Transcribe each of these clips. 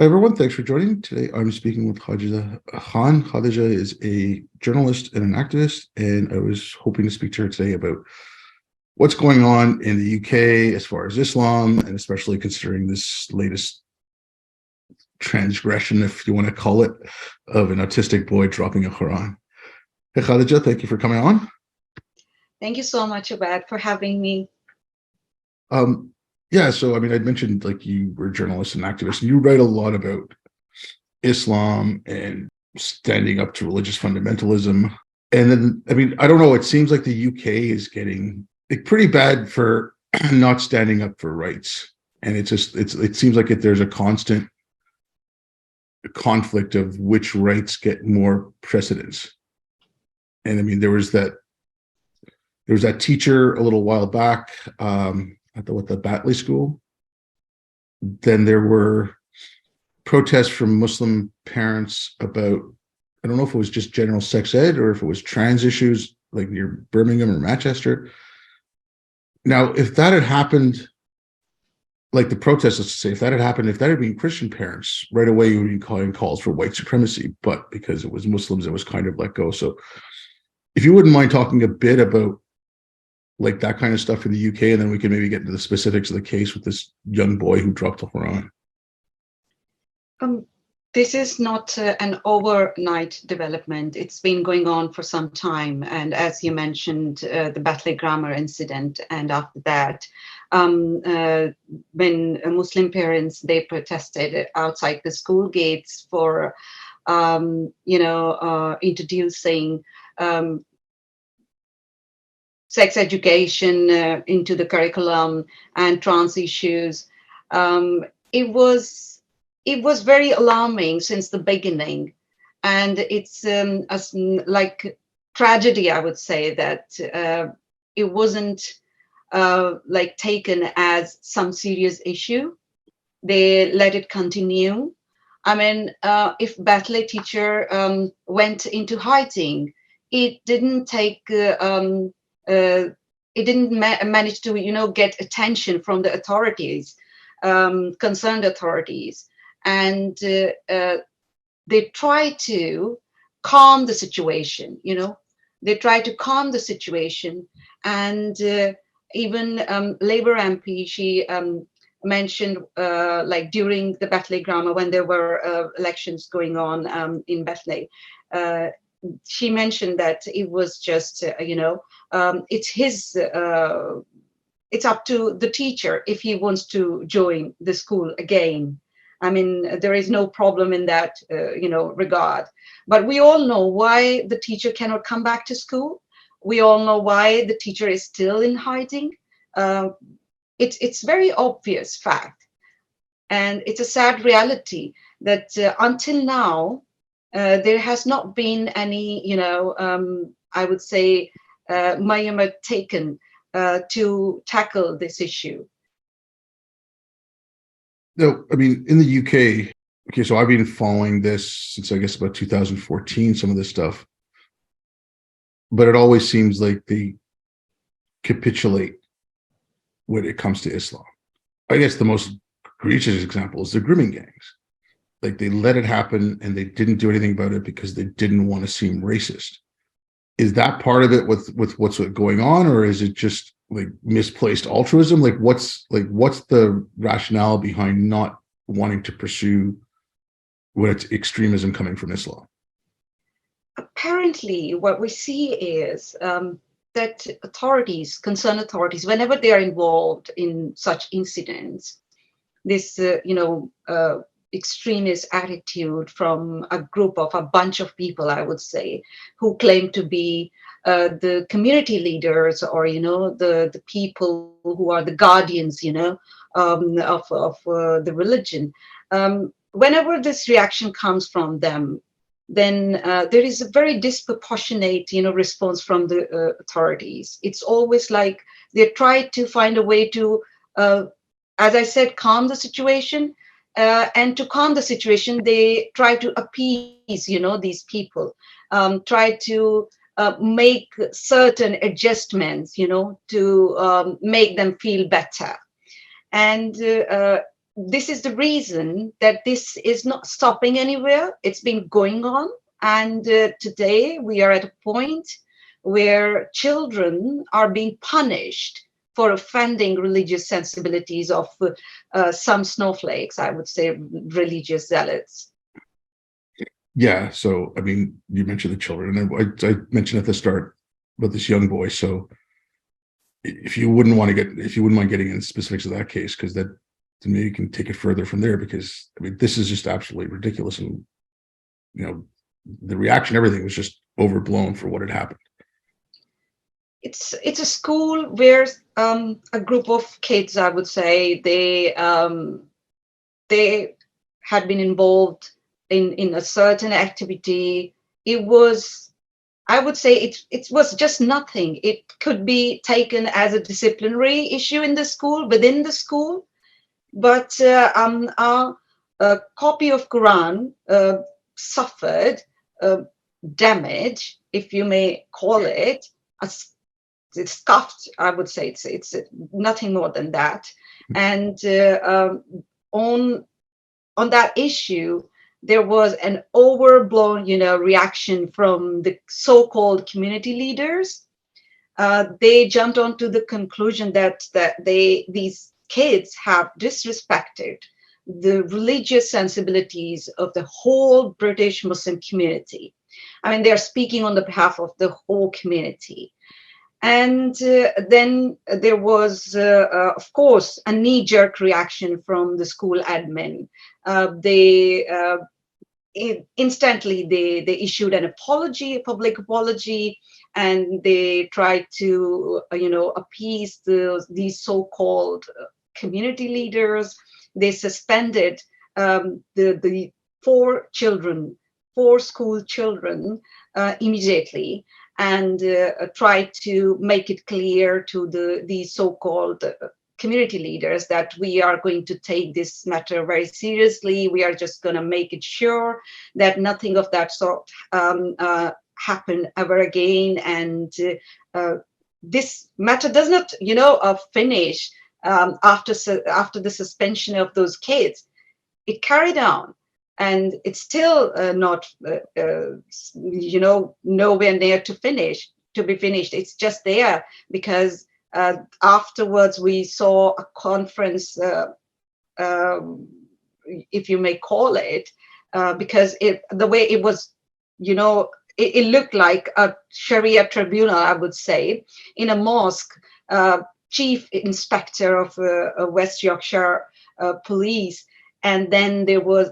Hi everyone, thanks for joining. Today I'm speaking with Khadijah Khan. Khadija is a journalist and an activist, and I was hoping to speak to her today about what's going on in the UK as far as Islam, and especially considering this latest transgression, if you want to call it, of an autistic boy dropping a Quran. Hey Khadija, thank you for coming on. Thank you so much, Abad, for having me. So I'd mentioned like you were a journalist and activist, and you write a lot about Islam and standing up to religious fundamentalism. And then, I don't know, it seems like the UK is getting like pretty bad for not standing up for rights. And it seems like there's a constant conflict of which rights get more precedence. And there was that teacher a little while back, at the Batley School. Then there were protests from Muslim parents about, I don't know if it was just general sex ed or if it was trans issues, like near Birmingham or Manchester. Now, if that had happened, like the protests, let's say, if that had been Christian parents, right away you would be calling calls for white supremacy. But because it was Muslims, it was kind of let go. So if you wouldn't mind talking a bit about like that kind of stuff in the UK, and then we can maybe get into the specifics of the case with this young boy who dropped the Quran. This is not an overnight development. It's been going on for some time. And as you mentioned, the Batley Grammar incident, and after that, when Muslim parents, they protested outside the school gates for, introducing sex education into the curriculum and trans issues. It was very alarming since the beginning, and it's like tragedy. I would say that it wasn't like taken as some serious issue. They let it continue. If Batley teacher went into hiding, it didn't take. It didn't manage to, get attention from the authorities, concerned authorities, and they try to calm the situation. They try to calm the situation, and even Labour MP, she mentioned, like during the Batley Grammar, when there were elections going on in Batley. She mentioned that it was just, it's up to the teacher if he wants to join the school again. There is no problem in that, regard. But we all know why the teacher cannot come back to school. We all know why the teacher is still in hiding. It's very obvious fact. And it's a sad reality that until now, there has not been any, I would say, measure taken to tackle this issue. No, in the UK, okay, so I've been following this since I guess about 2014, some of this stuff, but it always seems like they capitulate when it comes to Islam. I guess the most egregious example is the grooming gangs. Like they let it happen and they didn't do anything about it because they didn't want to seem racist. Is that part of it with what's going on, or is it just like misplaced altruism? Like what's the rationale behind not wanting to pursue when it's extremism coming from Islam? Apparently, what we see is that concerned authorities, whenever they are involved in such incidents, this, extremist attitude from a bunch of people, I would say, who claim to be the community leaders, or the people who are the guardians, of the religion. Whenever this reaction comes from them, then there is a very disproportionate, response from the authorities. It's always like they try to find a way to, as I said, calm the situation. And to calm the situation, they try to appease, these people, try to make certain adjustments, to make them feel better. And this is the reason that this is not stopping anywhere. It's been going on. And today we are at a point where children are being punished for offending religious sensibilities of some snowflakes, I would say, religious zealots. Yeah. So, I mean, you mentioned the children, and I mentioned at the start about this young boy. So, if you wouldn't mind getting into specifics of that case, because that, to me, you can take it further from there, because I mean, this is just absolutely ridiculous, and the reaction, everything was just overblown for what had happened. It's a school where a group of kids, I would say, they had been involved in a certain activity. It was, I would say, it was just nothing. It could be taken as a disciplinary issue in the school, within the school, but our copy of Quran suffered damage, if you may call it. It's scuffed, I would say. It's nothing more than that. And on that issue, there was an overblown, reaction from the so-called community leaders. They jumped onto the conclusion that these kids have disrespected the religious sensibilities of the whole British Muslim community. I mean, they're speaking on the behalf of the whole community. And then there was, of course, a knee-jerk reaction from the school admin. Instantly they issued an apology, a public apology, and they tried to appease these so-called community leaders. They suspended the four school children immediately, and tried to make it clear to these so-called community leaders that we are going to take this matter very seriously. We are just going to make it sure that nothing of that sort happen ever again. And this matter does not, finish after the suspension of those kids. It carried on. And it's still not, nowhere near to be finished. It's just there because afterwards we saw a conference, if you may call it, because the way it was, it looked like a Sharia tribunal, I would say, in a mosque. Chief Inspector of West Yorkshire Police, and then there was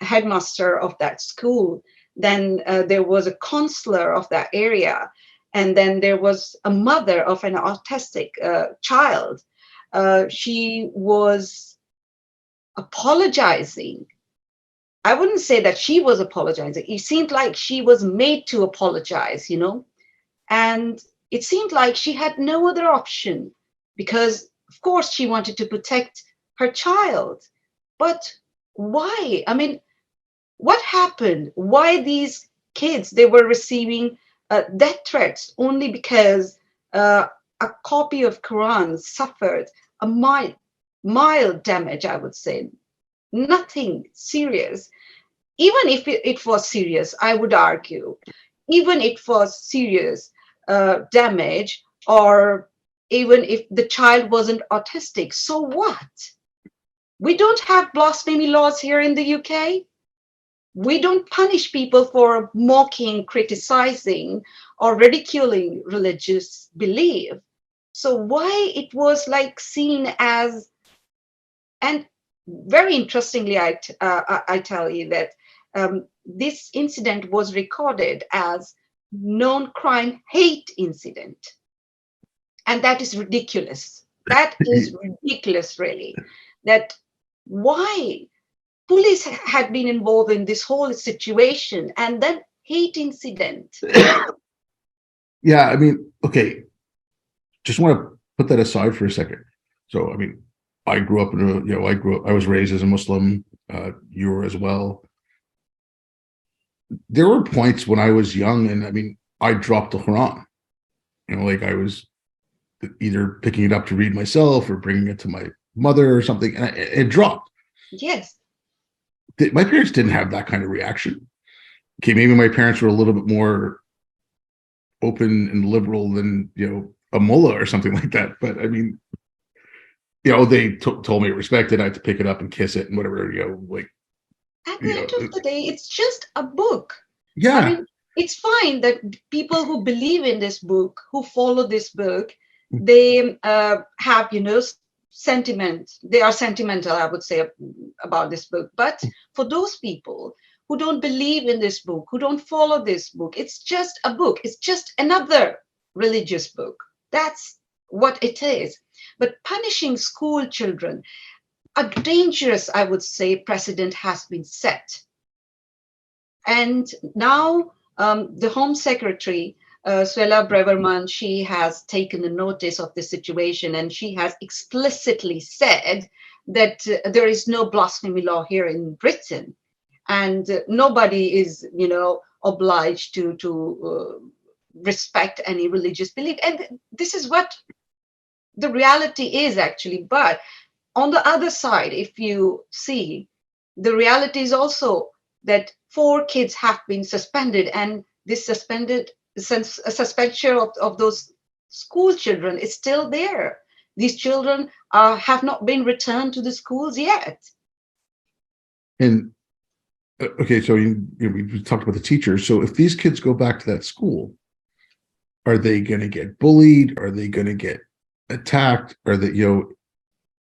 headmaster of that school, then there was a counselor of that area, and then there was a mother of an autistic child. She was apologizing. I wouldn't say that she was apologizing. It seemed like she was made to apologize, and it seemed like she had no other option, because of course she wanted to protect her child. But why? I mean, what happened? Why these kids, they were receiving death threats only because a copy of Quran suffered a mild damage, I would say. Nothing serious. Even if it was serious, I would argue, even if it was serious damage, or even if the child wasn't autistic, so what? We don't have blasphemy laws here in the UK. We don't punish people for mocking, criticizing, or ridiculing religious belief. So why it was like seen as, and very interestingly, I tell you that this incident was recorded as non-crime hate incident. And that is ridiculous. That is ridiculous, really. That why police had been involved in this whole situation, and then hate incident. Yeah, I mean, okay, just want to put that aside for a second. So, I mean, I grew up I was raised as a Muslim. You were as well. There were points when I was young, and I mean, I dropped the Quran. Like I was either picking it up to read myself or bringing it to my mother or something, and it dropped. Yes. My parents didn't have that kind of reaction. Okay, maybe my parents were a little bit more open and liberal than, a mullah or something like that. But I mean, they told me to respect it. I had to pick it up and kiss it and whatever, like, At the end of the day, it's just a book. I yeah. mean, it's fine that people who believe in this book, who follow this book, they have, sentiment. They are sentimental, I would say, about this book. But for those people who don't believe in this book, who don't follow this book, it's just a book. It's just another religious book. That's what it is. But punishing school children, a dangerous, I would say, precedent has been set. And now the Home Secretary, Suella Braverman, she has taken a notice of the situation, and she has explicitly said that there is no blasphemy law here in Britain, and nobody is, obliged to respect any religious belief. And this is what the reality is, actually. But on the other side, if you see, the reality is also that 4 kids have been suspended, and this suspension of those school children is still there. These children have not been returned to the schools yet. And okay, so we talked about the teachers. So if these kids go back to that school, are they going to get bullied? Are they going to get attacked? Are they,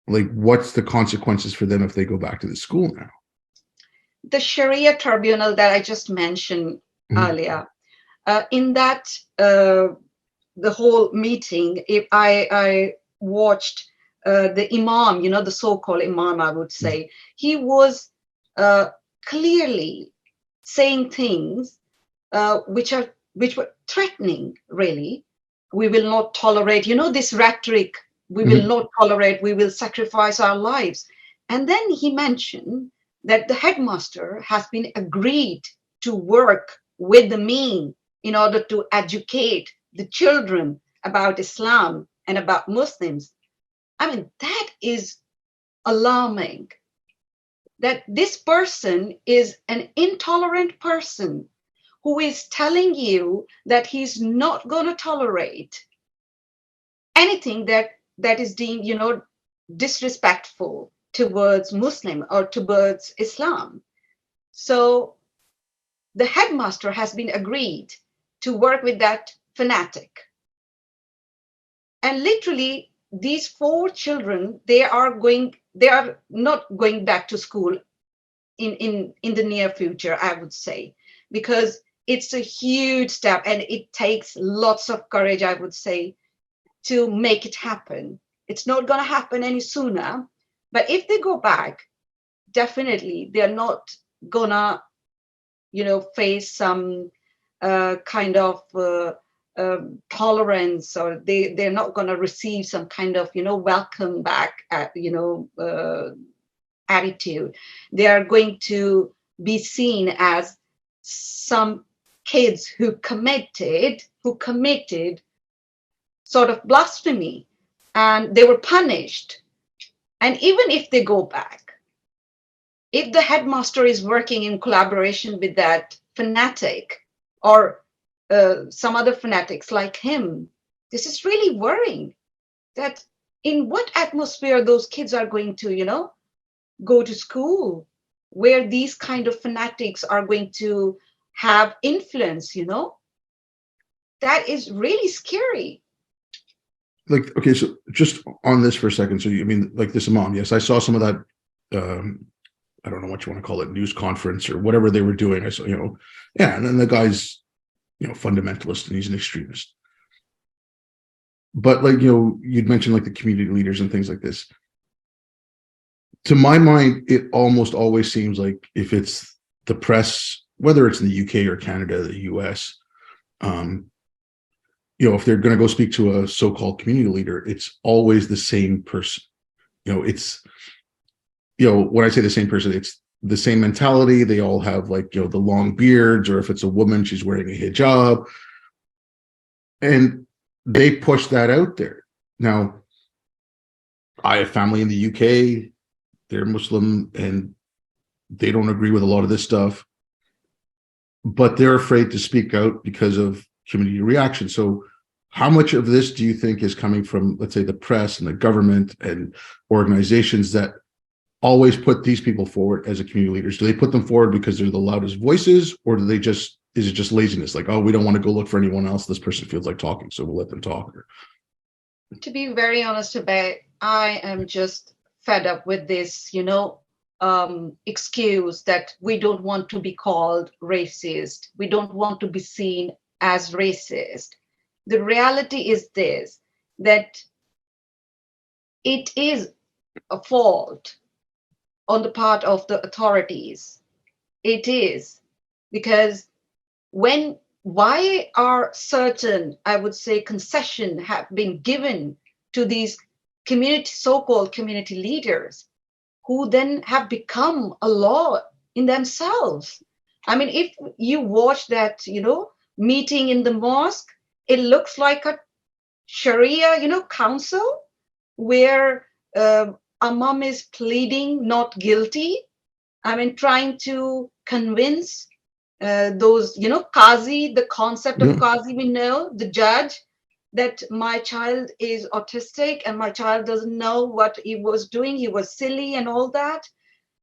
like, what's the consequences for them if they go back to the school now? The Sharia tribunal that I just mentioned earlier, in that the whole meeting, if I watched the imam, the so-called imam, I would say, he was clearly saying things which were threatening, really. We will not tolerate, this rhetoric, we will not tolerate, we will sacrifice our lives. And then he mentioned that the headmaster has been agreed to work with the mean in order to educate the children about Islam and about Muslims. I mean, that is alarming. That this person is an intolerant person who is telling you that he's not going to tolerate anything that is deemed, disrespectful towards Muslim or towards Islam. So the headmaster has been agreed to work with that fanatic. And literally, these 4 children, they are not going back to school in the near future, I would say, because it's a huge step and it takes lots of courage, I would say, to make it happen. It's not going to happen any sooner. But if they go back, definitely they're not going to, face some kind of tolerance, or they're not going to receive some kind of, welcome back, attitude. They are going to be seen as some kids who committed sort of blasphemy, and they were punished. And even if they go back, if the headmaster is working in collaboration with that fanatic or some other fanatics like him, this is really worrying. That in what atmosphere those kids are going to, go to school, where these kind of fanatics are going to have influence, that is really scary. Like, okay, so just on this for a second. So, like this imam, yes, I saw some of that, I don't know what you want to call it, news conference or whatever they were doing. I saw, yeah, and then the guy's, fundamentalist and he's an extremist. But like, you'd mentioned like the community leaders and things like this. To my mind, it almost always seems like if it's the press, whether it's in the UK or Canada, the US, if they're going to go speak to a so-called community leader, it's always the same person. It's, when I say the same person, it's the same mentality. They all have like, the long beards, or if it's a woman, she's wearing a hijab. And they push that out there. Now, I have family in the UK, they're Muslim, and they don't agree with a lot of this stuff, but they're afraid to speak out because of community reaction. So how much of this do you think is coming from, let's say, the press and the government and organizations that always put these people forward as a community leaders? Do they put them forward because they're the loudest voices, or do they just, is it just laziness? Like, oh, we don't want to go look for anyone else. This person feels like talking, so we'll let them talk. To be very honest about, I am just fed up with this, excuse that we don't want to be called racist. We don't want to be seen as racist. The reality is this, that it is a fault on the part of the authorities. It is, because why are certain, I would say, concession have been given to these so-called community leaders, who then have become a law in themselves? I mean, if you watch that, meeting in the mosque, it looks like a Sharia, council, where Imam is pleading not guilty. I mean, trying to convince those, Qazi, the concept of Qazi, we know, the judge, that my child is autistic and my child doesn't know what he was doing. He was silly and all that.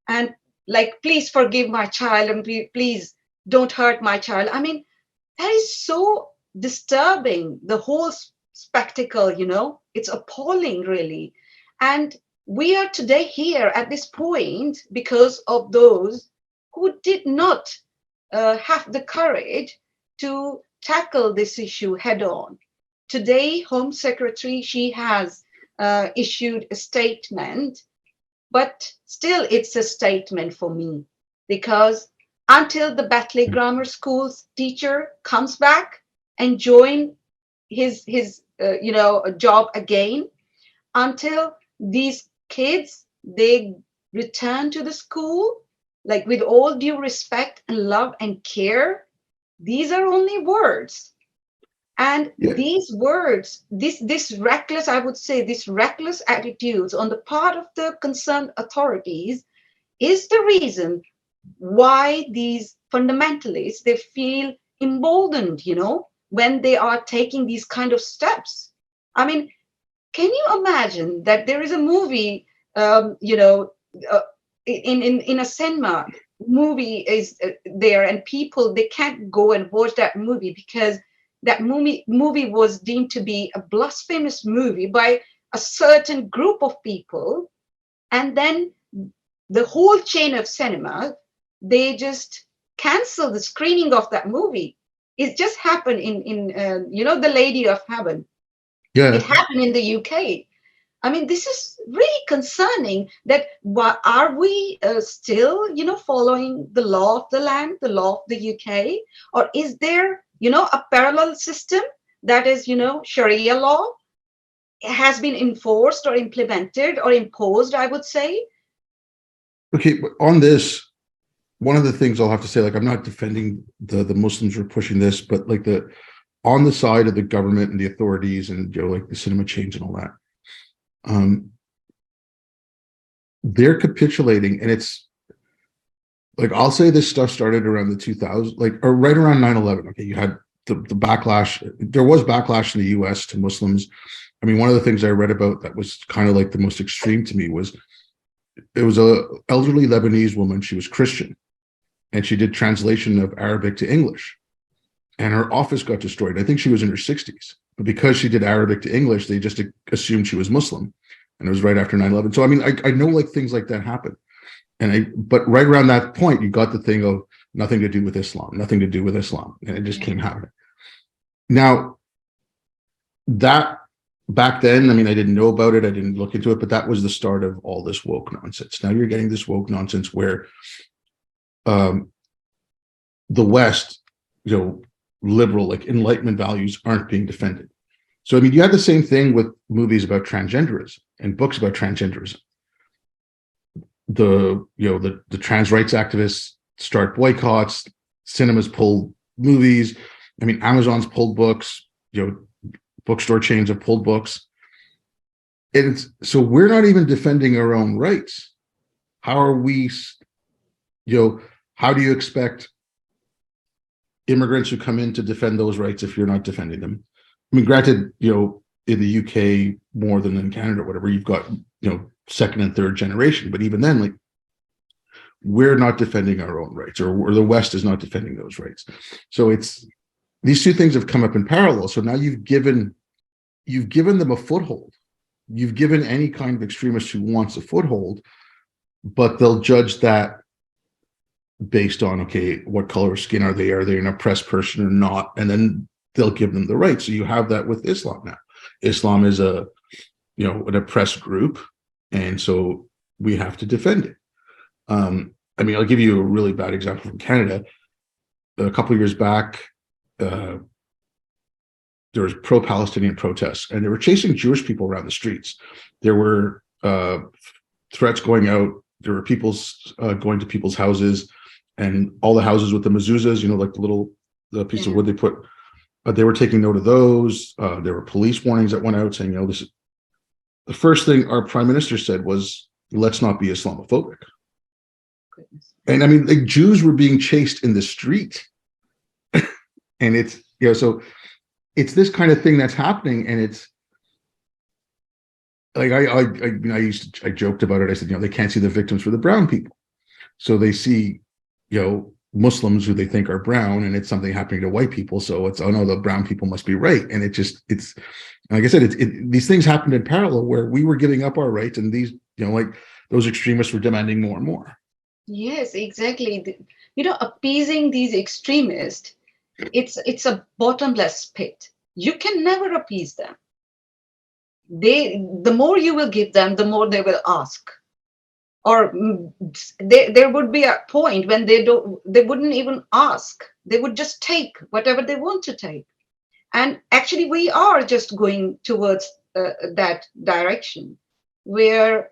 And like, please forgive my child and please don't hurt my child. I mean, that is so disturbing, the whole spectacle, it's appalling, really. And we are today here at this point because of those who did not have the courage to tackle this issue head on. Today, Home Secretary, she has issued a statement, but still it's a statement for me, because until the Batley Grammar School's teacher comes back and join his job again, until these kids, they return to the school, like, with all due respect and love and care, these are only words. And these words, this reckless, I would say, this reckless attitudes on the part of the concerned authorities is the reason why these fundamentalists, they feel emboldened, when they are taking these kind of steps. I mean, can you imagine that there is a movie, in a cinema, movie is there, and people, they can't go and watch that movie because that movie was deemed to be a blasphemous movie by a certain group of people, and then the whole chain of cinema, they just cancel the screening of that movie. It just happened in The Lady of Heaven. Yeah. It happened in the UK. I mean, this is really concerning. That are we still, following the law of the land, the law of the UK, or is there, a parallel system that is, Sharia law has been enforced or implemented or imposed, I would say. Okay, but on this, one of the things I'll have to say, like, I'm not defending the Muslims who are pushing this, but like on the side of the government and the authorities and like the cinema chains and all that, they're capitulating. And it's like, I'll say this stuff started around the 2000s, like, or right around 9/11. Okay, you had the backlash. There was backlash in the US to Muslims. I mean, one of the things I read about that was kind of like the most extreme to me was, it was a elderly Lebanese woman. She was Christian, and she did translation of Arabic to English, and her office got destroyed. I think she was in her 60s, but because she did Arabic to English, they just assumed she was Muslim, and it was right after 9/11. So I mean, I know, like, things like that happen, but right around that point, you got the thing of nothing to do with Islam, nothing to do with Islam, and it just came happening. Now, that back then, I mean, I didn't know about it, I didn't look into it, but that was the start of all this woke nonsense. Now you're getting this woke nonsense where the West, liberal, like, Enlightenment values aren't being defended. So I mean, you had the same thing with movies about transgenderism and books about transgenderism. The trans rights activists start boycotts, cinemas pull movies. I mean, Amazon's pulled books, bookstore chains have pulled books. so we're not even defending our own rights. How are we, how do you expect immigrants who come in to defend those rights if you're not defending them? I mean, granted, in the UK more than in Canada or whatever, you've got, second and third generation, but even then, like, we're not defending our own rights, or the West is not defending those rights. So it's, these two things have come up in parallel. So now you've given them a foothold. You've given any kind of extremist who wants a foothold, but they'll judge that based on, okay, what color of skin are they? Are they an oppressed person or not? And then they'll give them the right. So you have that with Islam now. Islam is an oppressed group, and so we have to defend it. I mean, I'll give you a really bad example from Canada. A couple of years back, there was pro-Palestinian protests, and they were chasing Jewish people around the streets. There were threats going out. There were people going to people's houses, and all the houses with the mezuzahs, like the piece of wood they put. They were taking note of those. There were police warnings that went out saying, this is the first thing our prime minister said was, let's not be Islamophobic. Goodness. And I mean, like, Jews were being chased in the street. And it's, so it's this kind of thing that's happening. And it's like, I joked about it. I said, they can't see the victims for the brown people. So they see, Muslims who they think are brown, and it's something happening to white people. So it's, oh no, the brown people must be right. And it's like I said, these things happened in parallel where we were giving up our rights, and these, like those extremists were demanding more and more. Yes, exactly. Appeasing these extremists, it's a bottomless pit. You can never appease them. The more you will give them, the more they will ask. Or there would be a point when they wouldn't even ask. They would just take whatever they want to take. And actually, we are just going towards that direction where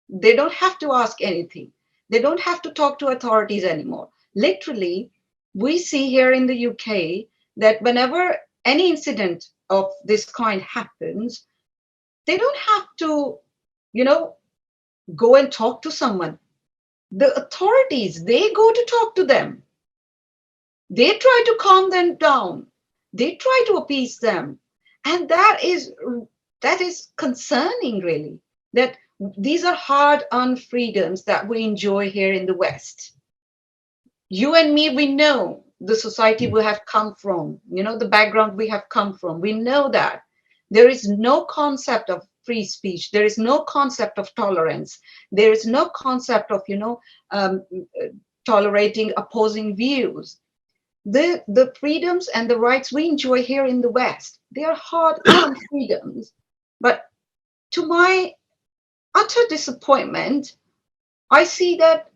they don't have to ask anything. They don't have to talk to authorities anymore. Literally, we see here in the UK that whenever any incident of this kind happens, they don't have to, go and talk to someone. The authorities, they go to talk to them. They try to calm them down. They try to appease them. And that is concerning, really, that these are hard-earned freedoms that we enjoy here in the West. You and me, we know the society we have come from, the background we have come from. We know that there is no concept of free speech. There is no concept of tolerance. There is no concept of, tolerating opposing views. The freedoms and the rights we enjoy here in the West, they are hard-earned freedoms. But to my utter disappointment, I see that,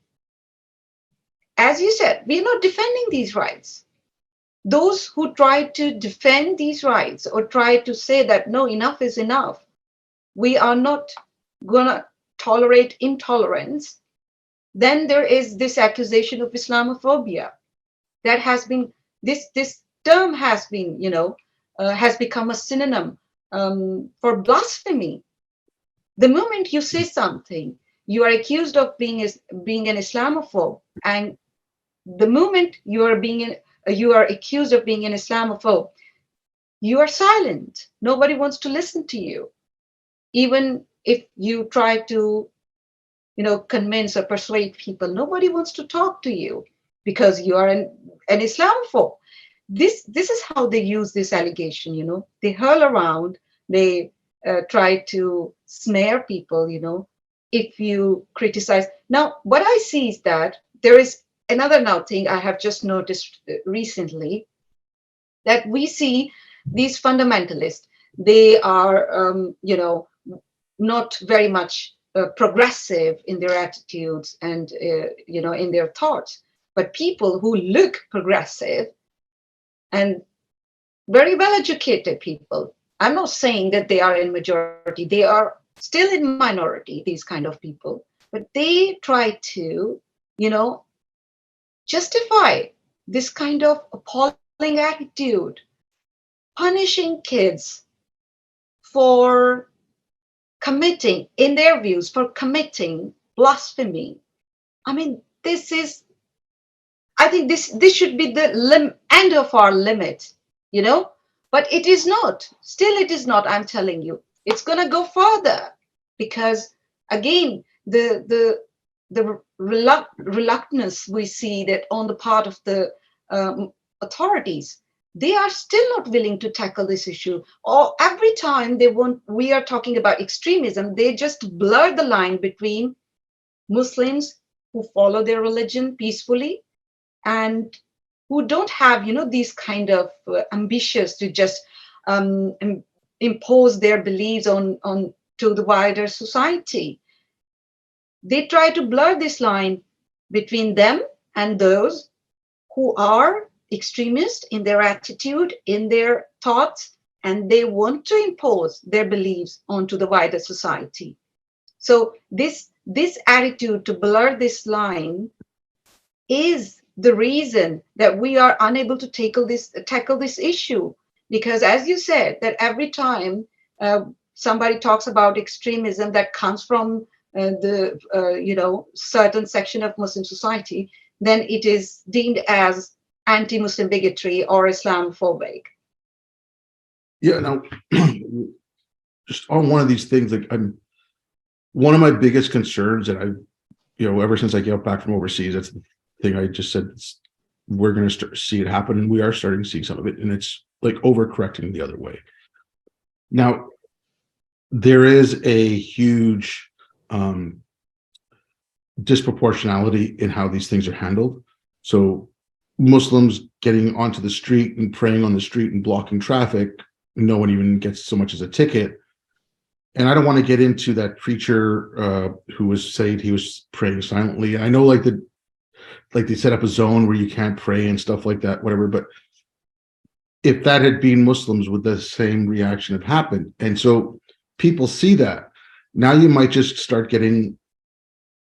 as you said, we're not defending these rights. Those who try to defend these rights or try to say that, no, enough is enough, we are not going to tolerate intolerance, then there is this accusation of Islamophobia that has been, this term has been, has become a synonym for blasphemy. The moment you say something, you are accused of being an Islamophobe, and the moment you are accused of being an Islamophobe, you are silent. Nobody wants to listen to you. Even if you try to, convince or persuade people, nobody wants to talk to you because you are an Islamophobe. This is how they use this allegation, They hurl around, they try to snare people, if you criticize. Now, what I see is that there is another thing I have just noticed recently, that we see these fundamentalists, they are, not very much progressive in their attitudes and, in their thoughts, but people who look progressive and very well educated people. I'm not saying that they are in majority, they are still in minority, these kind of people, but they try to, justify this kind of appalling attitude, punishing kids for committing, in their views, for committing blasphemy. I mean, I think this should be the end of our limit, you know, but it is not. Still, it is not. I'm telling you, it's going to go further because, again, the reluctance we see that on the part of the authorities, they are still not willing to tackle this issue. Or every time we are talking about extremism, they just blur the line between Muslims who follow their religion peacefully and who don't have, these kind of ambitious to just impose their beliefs on to the wider society. They try to blur this line between them and those who are extremist in their attitude, in their thoughts, and they want to impose their beliefs onto the wider society. So this attitude to blur this line is the reason that we are unable to tackle this issue. Because as you said, that every time somebody talks about extremism that comes from the certain section of Muslim society, then it is deemed as anti-Muslim bigotry or Islamophobic. Yeah, now just on one of these things, like one of my biggest concerns, and ever since I got back from overseas, that's the thing I just said, we're going to start see it happen, and we are starting to see some of it, and it's like overcorrecting the other way. Now, there is a huge disproportionality in how these things are handled. So Muslims getting onto the street and praying on the street and blocking traffic, no one even gets so much as a ticket. And I don't want to get into that preacher who was saying he was praying silently. I know like they set up a zone where you can't pray and stuff like that, whatever. But if that had been Muslims, would the same reaction have happened? And so people see that. Now you might just start getting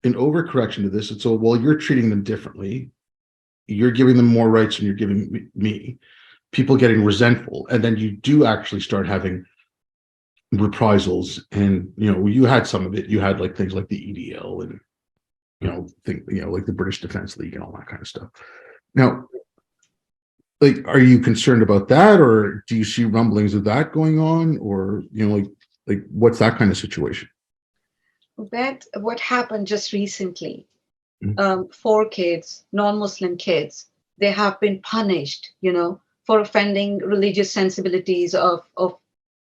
an overcorrection to this. And so, well, you're treating them differently. You're giving them more rights than you're giving me. People getting resentful. And then you do actually start having reprisals. And, you had some of it. You had like things like the EDL and, like the British Defense League and all that kind of stuff. Now, like, are you concerned about that, or do you see rumblings of that going on, or like what's that kind of situation? That what happened just recently. 4 kids, non-Muslim kids, they have been punished, for offending religious sensibilities of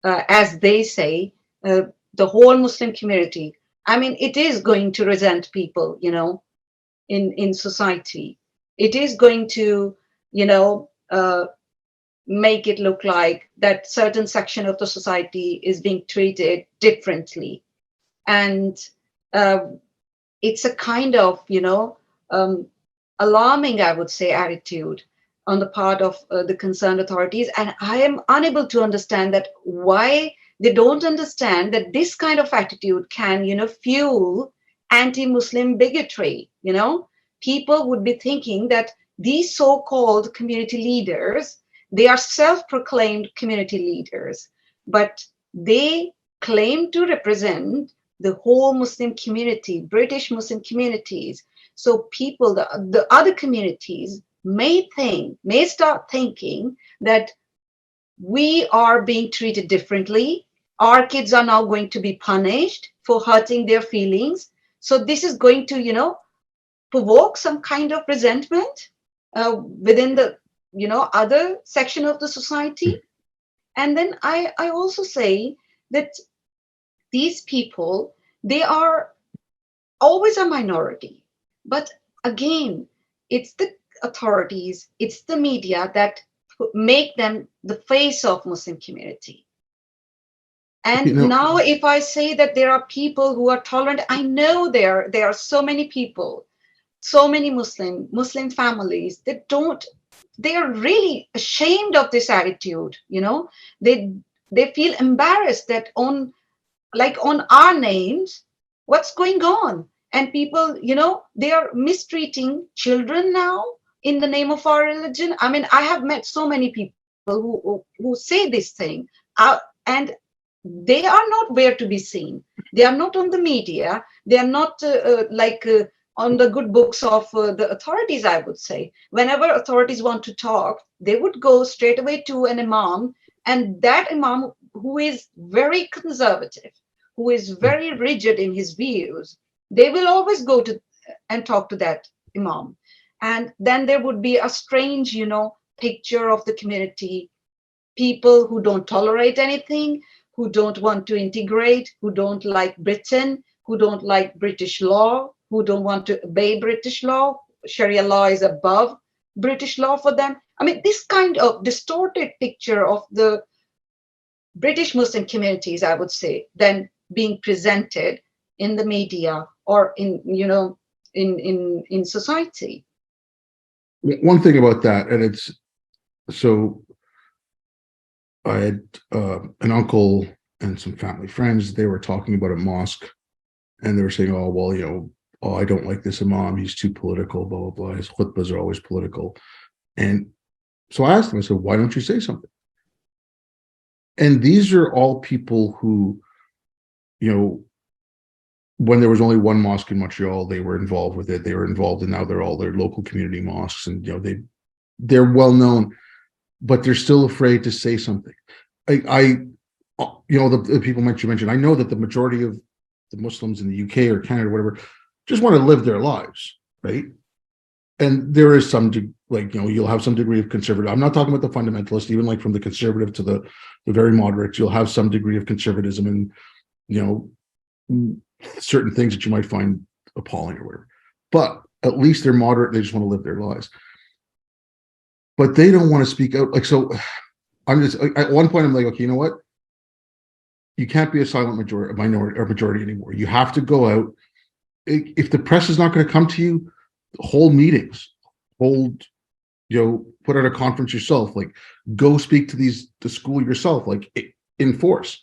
as they say, the whole Muslim community. I mean, it is going to resent people, in society. It is going to, make it look like that certain section of the society is being treated differently. And it's a kind of, alarming, I would say, attitude on the part of the concerned authorities. And I am unable to understand that why they don't understand that this kind of attitude can, fuel anti-Muslim bigotry. People would be thinking that these so-called community leaders, they are self-proclaimed community leaders, but they claim to represent the whole Muslim community, British Muslim communities. So people, the other communities may start thinking that we are being treated differently. Our kids are now going to be punished for hurting their feelings. So this is going to, provoke some kind of resentment within the, other section of the society. And then I also say that these people, they are always a minority. But again, it's the authorities, it's the media that make them the face of Muslim community. And now if I say that there are people who are tolerant, I know there are so many people, so many Muslim families that they are really ashamed of this attitude. They feel embarrassed that on our names, what's going on? And people, they are mistreating children now in the name of our religion. I mean, I have met so many people who say this thing. And they are not where to be seen. They are not on the media. They are not on the good books of the authorities, I would say. Whenever authorities want to talk, they would go straight away to an imam, and that imam, who is very conservative, who is very rigid in his views, they will always go to and talk to that imam. And then there would be a strange, picture of the community, people who don't tolerate anything, who don't want to integrate, who don't like Britain, who don't like British law, who don't want to obey British law. Sharia law is above British law for them. I mean, this kind of distorted picture of the British Muslim communities, I would say, then being presented in the media or in society. One thing about that, and it's so I had an uncle and some family friends. They were talking about a mosque, and they were saying, "Oh, well, I don't like this imam. He's too political. Blah blah blah. His khutbahs are always political." And so I asked them. I said, "Why don't you say something?" And these are all people who, when there was only one mosque in Montreal, they were involved with it. They were involved, and now they're all their local community mosques, and they're well known, but they're still afraid to say something. The people mentioned, I know that the majority of the Muslims in the UK or Canada or whatever just want to live their lives, right? And there is some, you'll have some degree of conservative. I'm not talking about the fundamentalists, even like from the conservative to the very moderates, you'll have some degree of conservatism and, certain things that you might find appalling or whatever. But at least they're moderate. They just want to live their lives. But they don't want to speak out. So I'm just, at one point I'm like, okay, you know what? You can't be a silent majority anymore. You have to go out. If the press is not going to come to you, hold meetings, put out a conference yourself, go speak to the school yourself, enforce.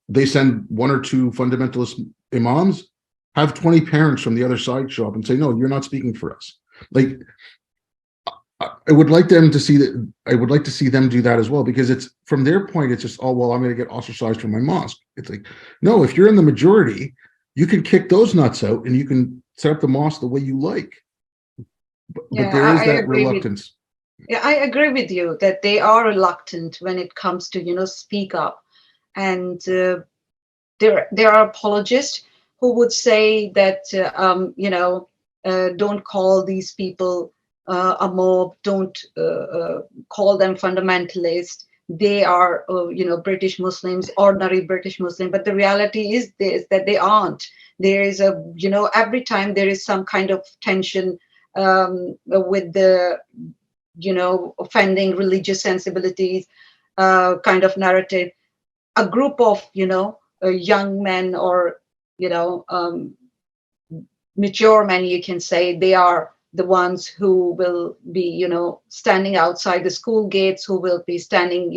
They send one or two fundamentalist imams, have 20 parents from the other side show up and say, no, you're not speaking for us. I would like them to see that. I would like to see them do that as well, because it's from their point, it's just, oh, well, I'm going to get ostracized from my mosque. It's like, no, if you're in the majority, you can kick those nuts out and you can set up the mosque the way you like. But there is that reluctance. I agree with you that they are reluctant when it comes to, speak up. And there are apologists who would say that, don't call these people a mob, don't call them fundamentalist. They are, British Muslims, ordinary British Muslim. But the reality is that they aren't. There is every time there is some kind of tension with the, offending religious sensibilities kind of narrative, a group of, young men or, mature men, you can say, they are the ones who will be, standing outside the school gates, who will be standing,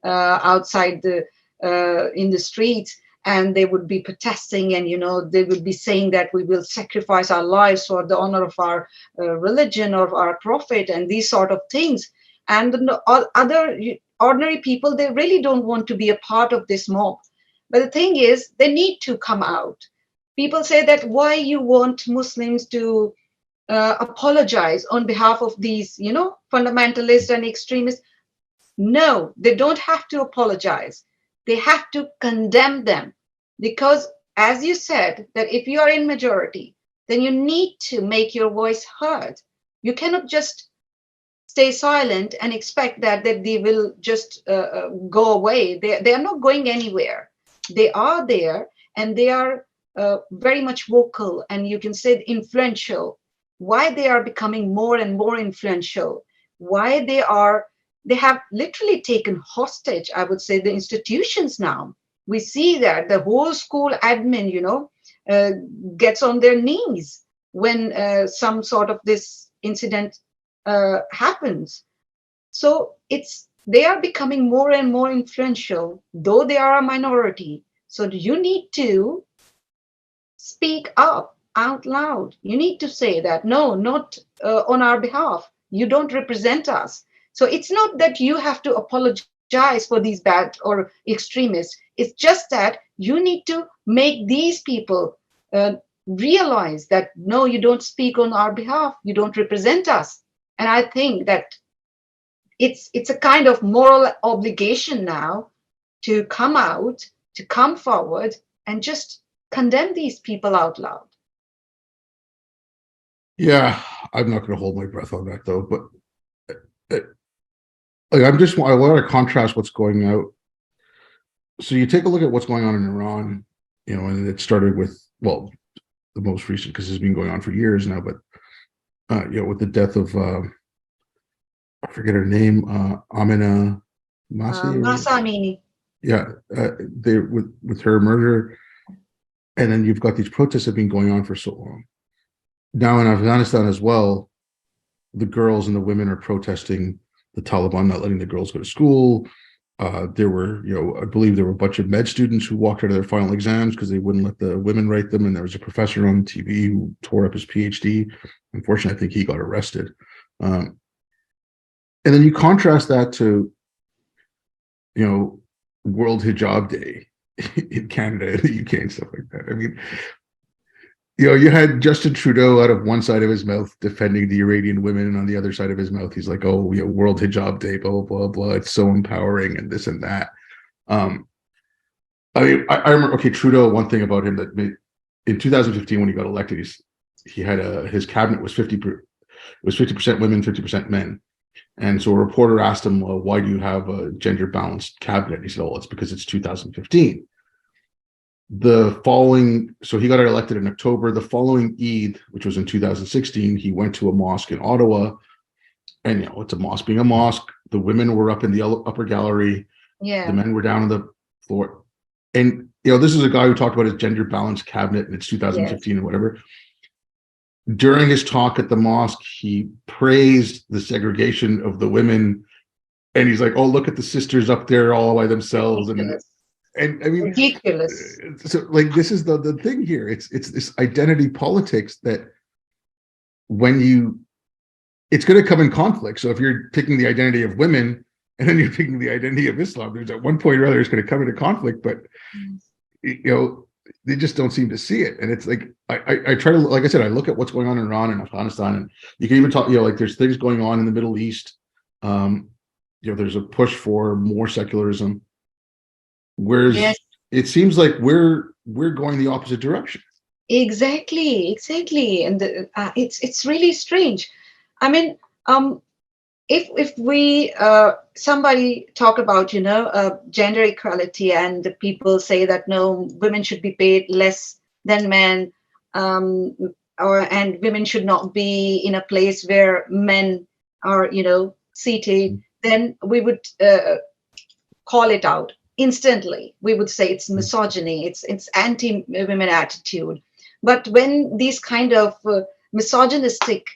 outside in the streets, and they would be protesting, and they would be saying that we will sacrifice our lives for the honor of our religion or our prophet, and these sort of things. And other ordinary people, they really don't want to be a part of this mob. But the thing is, they need to come out. People say that why you want Muslims to apologize on behalf of these, fundamentalists and extremists. No, they don't have to apologize. They have to condemn them, because, as you said, that if you are in majority, then you need to make your voice heard. You cannot just stay silent and expect that they will just go away. They are not going anywhere. They are there, and they are very much vocal, and you can say influential. Why they are becoming more and more influential, why they have literally taken hostage, I would say, the institutions now. We see that the whole school admin, gets on their knees when some sort of this incident happens. So they are becoming more and more influential, though they are a minority. So you need to speak up out loud. You need to say that, no, not on our behalf. You don't represent us. So it's not that you have to apologize for these bad or extremists. It's just that you need to make these people realize that no, you don't speak on our behalf, you don't represent us. And I think that it's a kind of moral obligation now to come out, to come forward and just condemn these people out loud. Yeah, I'm not going to hold my breath on that though, but like I want to contrast what's going out. So you take a look at what's going on in Iran, and it started with, well, the most recent, because it's been going on for years now, but with the death of I forget her name, Amina Masi. Masa Amini. Yeah, they with her murder, and then you've got these protests that have been going on for so long. Now in Afghanistan as well, the girls and the women are protesting the Taliban not letting the girls go to school. There were, I believe there were a bunch of med students who walked out of their final exams because they wouldn't let the women write them. And there was a professor on TV who tore up his PhD. Unfortunately, I think he got arrested. And then you contrast that to, World Hijab Day in Canada and the UK and stuff like that. I mean, you had Justin Trudeau out of one side of his mouth defending the Iranian women, and on the other side of his mouth, he's like, "Oh, World Hijab Day, blah blah blah blah. It's so empowering and this and that." I mean, I remember. Okay, Trudeau. One thing about him that in 2015 when he got elected, he had his cabinet was 50% women, 50% men. And so a reporter asked him, "Well, why do you have a gender balanced cabinet?" And he said, "Oh, it's because it's 2015." So he got elected in October. The following Eid, which was in 2016, he went to a mosque in Ottawa, and it's a mosque being a mosque. The women were up in the upper gallery, the men were down on the floor, and this is a guy who talked about his gender balanced cabinet, and it's 2015 and whatever. During his talk at the mosque, he praised the segregation of the women, and he's like, "Oh, look at the sisters up there all by themselves," and I mean, ridiculous. So, like, this is the thing here. It's this identity politics that it's going to come in conflict. So if you're picking the identity of women and then you're picking the identity of Islam, there's at one point or other it's going to come into conflict. But they just don't seem to see it. And it's like I try to, like I said, I look at what's going on in Iran and Afghanistan, and you can even talk, like there's things going on in the Middle East. There's a push for more secularism. Whereas it seems like we're going the opposite direction. Exactly, and it's really strange. I mean, if we somebody talk about gender equality, and the people say that no, women should be paid less than men, and women should not be in a place where men are seated, then we would call it out instantly. We would say it's misogyny, it's anti-women attitude. But when these kind of misogynistic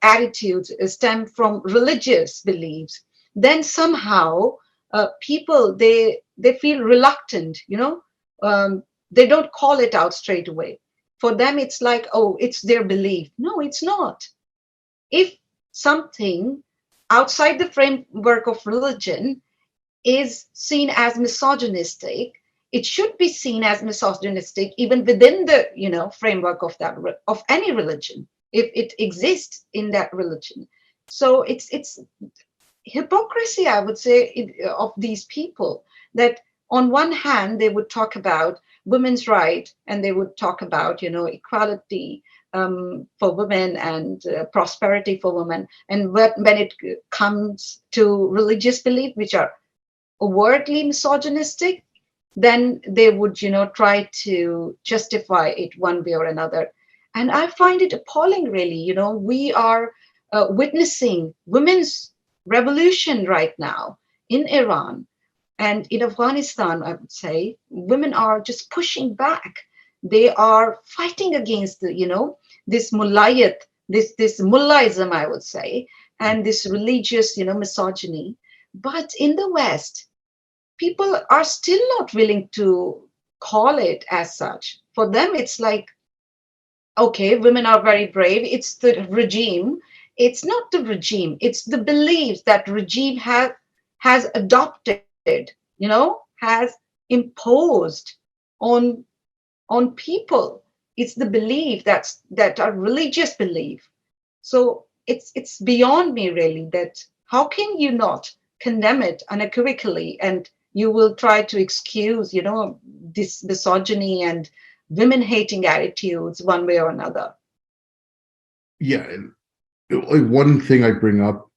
attitudes stem from religious beliefs, then somehow people they feel reluctant. They don't call it out straight away. For them, it's like, oh, it's their belief. No, it's not. If something outside the framework of religion is seen as misogynistic, it should be seen as misogynistic even within the framework of any religion, if it exists in that religion. So it's hypocrisy, I would say, of these people, that on one hand they would talk about women's right, and they would talk about equality for women and prosperity for women, and when it comes to religious belief, which are overtly misogynistic, then they would try to justify it one way or another. And I find it appalling, really. We are witnessing women's revolution right now in Iran and in Afghanistan. I would say women are just pushing back. They are fighting against this mullayat, this mullaism, I would say, and this religious misogyny. But in the West, people are still not willing to call it as such. For them, it's like, okay, women are very brave. It's the regime. It's not the regime. It's the beliefs that regime have has adopted, has imposed on people. It's the belief that are religious belief. So it's beyond me really, that how can you not condemn it unequivocally, and you will try to excuse, this misogyny and women hating attitudes one way or another. Yeah, and like one thing I bring up,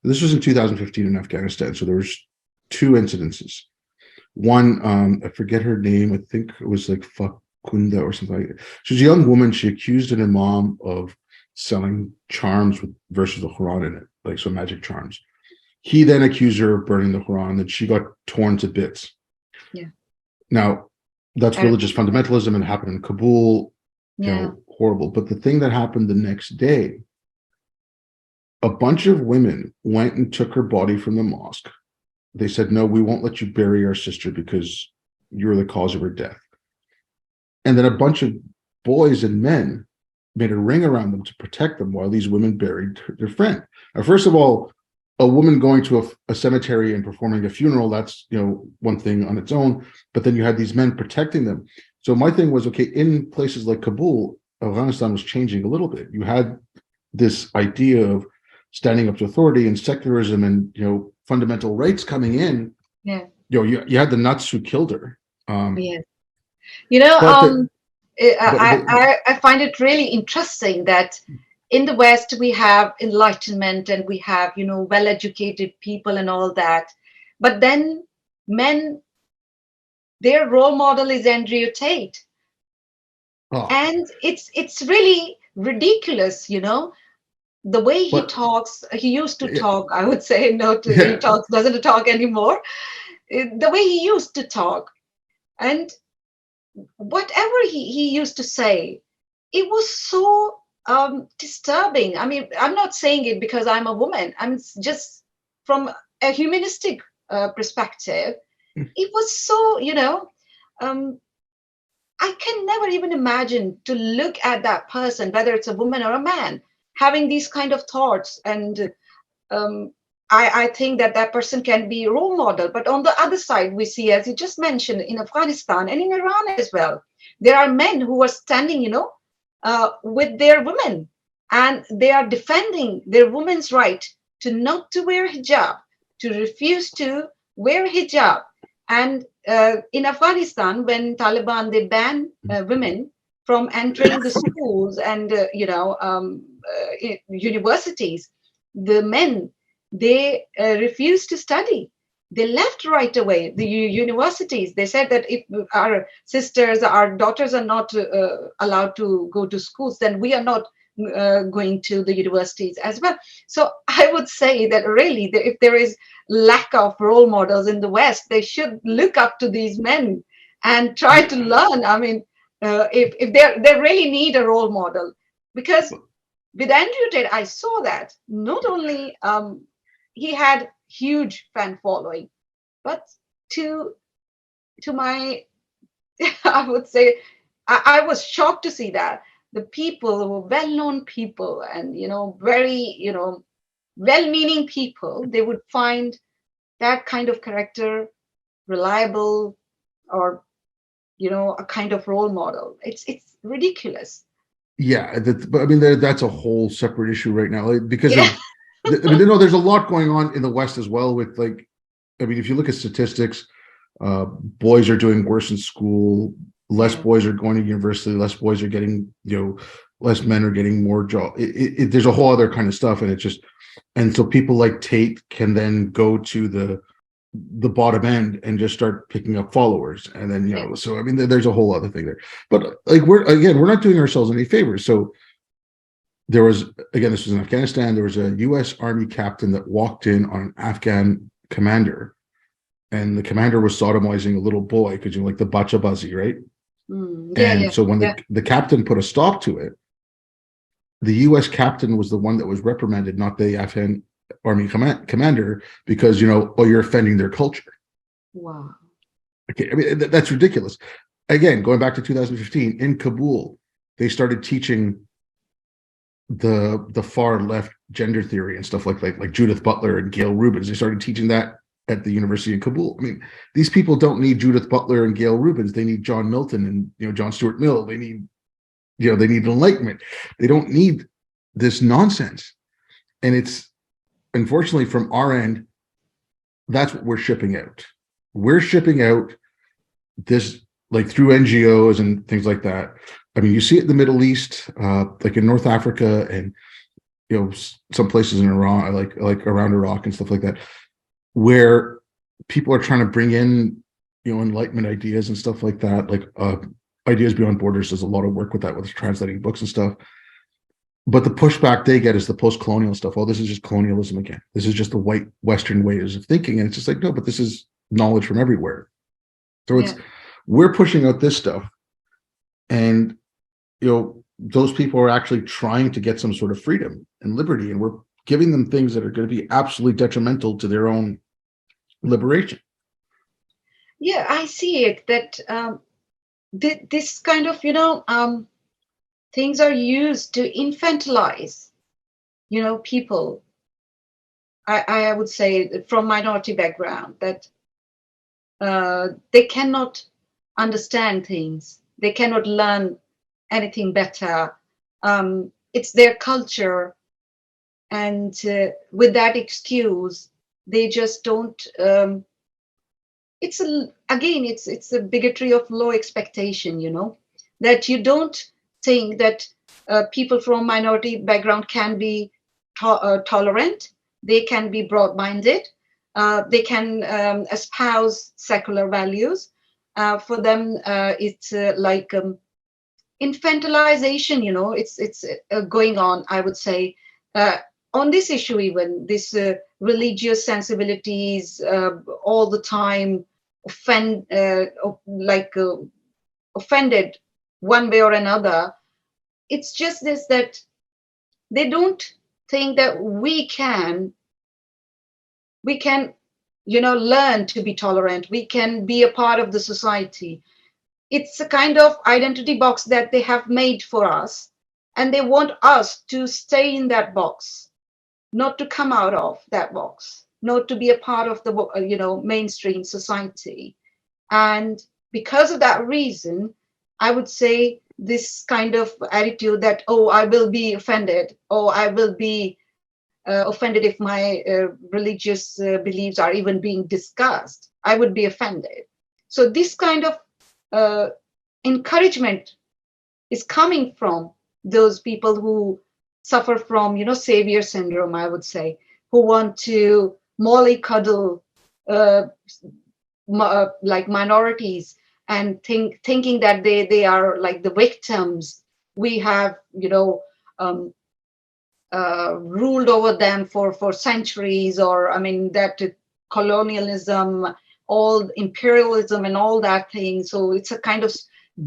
this was in 2015 in Afghanistan, so there was two incidences. One, I forget her name. I think it was like Fakunda or something like that. She was a young woman. She accused an imam of selling charms with verses of the Quran in it, like some magic charms. He then accused her of burning the Quran, and she got torn to bits. Yeah. Now, that's religious fundamentalism, and happened in Kabul. Yeah. Horrible. But the thing that happened the next day, a bunch of women went and took her body from the mosque. They said, no, we won't let you bury our sister because you're the cause of her death. And then a bunch of boys and men made a ring around them to protect them while these women buried their friend. Now, first of all, a woman going to a cemetery and performing a funeral, that's, one thing on its own. But then you had these men protecting them. So my thing was, okay, in places like Kabul, Afghanistan was changing a little bit. You had this idea of standing up to authority and secularism and, fundamental rights coming in. Yeah. You had the nuts who killed her. Yeah. But I find it really interesting that in the West we have enlightenment and we have, well-educated people and all that. But then men, their role model is Andrew Tate. Oh. And it's really ridiculous, the way he talks. He used to talk, I would say, he doesn't talk anymore. The way he used to talk, and whatever he used to say, it was so disturbing. I mean, I'm not saying it because I'm a woman. I'm just from a humanistic perspective. It was so, I can never even imagine to look at that person, whether it's a woman or a man, having these kind of thoughts. And I think that person can be a role model. But on the other side, we see, as you just mentioned, in Afghanistan and in Iran as well, there are men who are standing, with their women, and they are defending their women's right to not to wear hijab, to refuse to wear hijab. And in Afghanistan, when Taliban, they ban women from entering the schools and universities, the men, they refused to study. They left right away the universities. They said that if our sisters, our daughters are not allowed to go to schools, then we are not going to the universities as well. So I would say that really, if there is lack of role models in the West, they should look up to these men and try to learn. I mean, if they really need a role model, because with Andrew Tate, I saw that not only he had huge fan following, but to my, I would say, I was shocked to see that the people who were well-known people and very well-meaning people, they would find that kind of character reliable, or a kind of role model. It's ridiculous. Yeah, but I mean, that's a whole separate issue right now, because Yeah. there's a lot going on in the West as well. With if you look at statistics, boys are doing worse in school. Less boys are going to university. Less boys are getting, less men are getting more job. There's a whole other kind of stuff, and so people like Tate can then go to the bottom end and just start picking up followers, and then so I mean, there's a whole other thing there. But we're not doing ourselves any favors. So there was, again, this was in Afghanistan, there was a U.S. Army captain that walked in on an Afghan commander, and the commander was sodomizing a little boy, because like the bachabazi, right? So when the captain put a stop to it, the U.S. captain was the one that was reprimanded, not the Afghan Army commander, because you're offending their culture. Wow. Okay, I mean, that's ridiculous. Again, going back to 2015 in Kabul, they started teaching the far left gender theory and stuff like Judith Butler and Gail Rubens. They started teaching that at the University of Kabul. I mean, these people don't need Judith Butler and Gail Rubens. They need John Milton and John Stuart Mill. They need they need enlightenment. They don't need this nonsense. And it's unfortunately from our end, that's what we're shipping out. We're shipping out this like through NGOs and things like that. I mean, you see it in the Middle East, like in North Africa and some places in Iran, like around Iraq and stuff like that, where people are trying to bring in enlightenment ideas and stuff like that. Like Ideas Beyond Borders does a lot of work with that, with translating books and stuff. But the pushback they get is the post-colonial stuff. Oh, this is just colonialism again. This is just the white Western ways of thinking. And it's just like, no, but this is knowledge from everywhere. So we're pushing out this stuff. And, those people are actually trying to get some sort of freedom and liberty. And we're giving them things that are going to be absolutely detrimental to their own liberation. Yeah, I see it that this kind of, things are used to infantilize, people. I would say from minority background that they cannot understand things. They cannot learn anything better. It's their culture. And with that excuse, they just don't. It's a bigotry of low expectation, that you don't think that people from minority background can be tolerant, they can be broad-minded, they can espouse secular values. For them, it's like infantilization, it's going on, I would say, on this issue, even this religious sensibilities all the time offended one way or another. It's just this, that they don't think that we can learn to be tolerant. We can be a part of the society. It's a kind of identity box that they have made for us, and they want us to stay in that box, not to come out of that box, not to be a part of the mainstream society. And because of that reason, I would say this kind of attitude that, oh, I will be offended, or I will be offended if my religious beliefs are even being discussed. I would be offended. So this kind of encouragement is coming from those people who suffer from, savior syndrome, I would say, who want to mollycoddle like minorities and thinking that they are like the victims. We have, ruled over them for centuries, or that colonialism, all imperialism and all that thing. So it's a kind of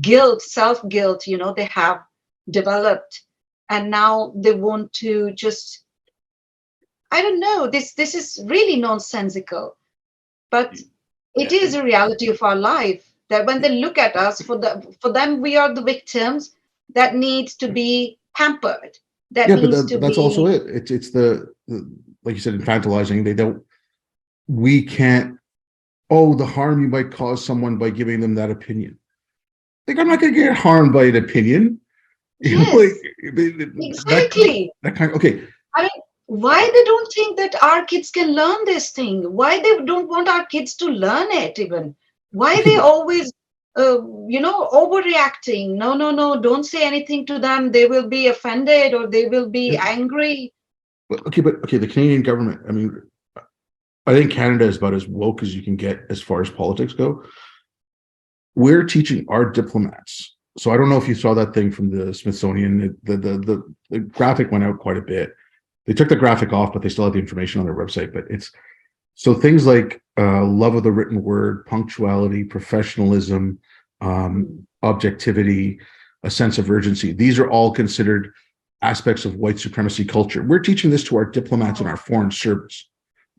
guilt, self-guilt, they have developed. And now they want to just, I don't know, this is really nonsensical. But it is a reality of our life, that when they look at us, for them, we are the victims that needs to be pampered. That's Also it. It's the like you said, infantilizing. We can't, the harm you might cause someone by giving them that opinion. Like, I'm not going to get harmed by an opinion. Yes, exactly. That kind of, okay. Why they don't think that our kids can learn this thing? Why they don't want our kids to learn it even? Why they always, overreacting? No, don't say anything to them. They will be offended or they will be angry. But the Canadian government, I think Canada is about as woke as you can get as far as politics go. We're teaching our diplomats. So I don't know if you saw that thing from the Smithsonian. The graphic went out quite a bit. They took the graphic off, but they still have the information on their website. But it's so things like love of the written word, punctuality, professionalism, objectivity, a sense of urgency. These are all considered aspects of white supremacy culture. We're teaching this to our diplomats and our foreign service.